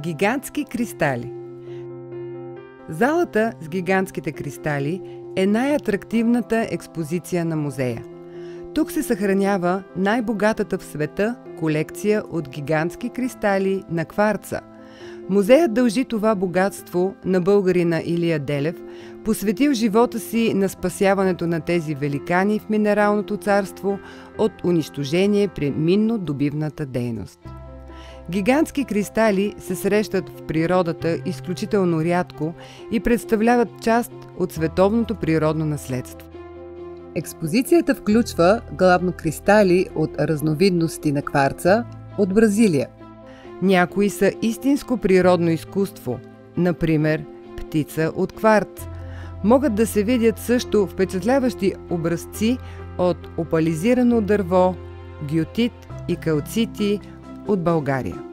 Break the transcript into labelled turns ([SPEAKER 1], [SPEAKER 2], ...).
[SPEAKER 1] Гигантски кристали. Залата с гигантските кристали е най-атрактивната експозиция на музея. Тук се съхранява най-богатата в света колекция от гигантски кристали на кварца. Музеят дължи това богатство на българина Илия Делев, посветил живота си на спасяването на тези великани в минералното царство от унищожение при минно-добивната дейност. Гигантски кристали се срещат в природата изключително рядко и представляват част от световното природно наследство. Експозицията включва главно кристали от разновидности на кварца от Бразилия. Някои са истинско природно изкуство, например птица от кварц. Могат да се видят също впечатляващи образци от опализирано дърво, гиотит и калцити от България.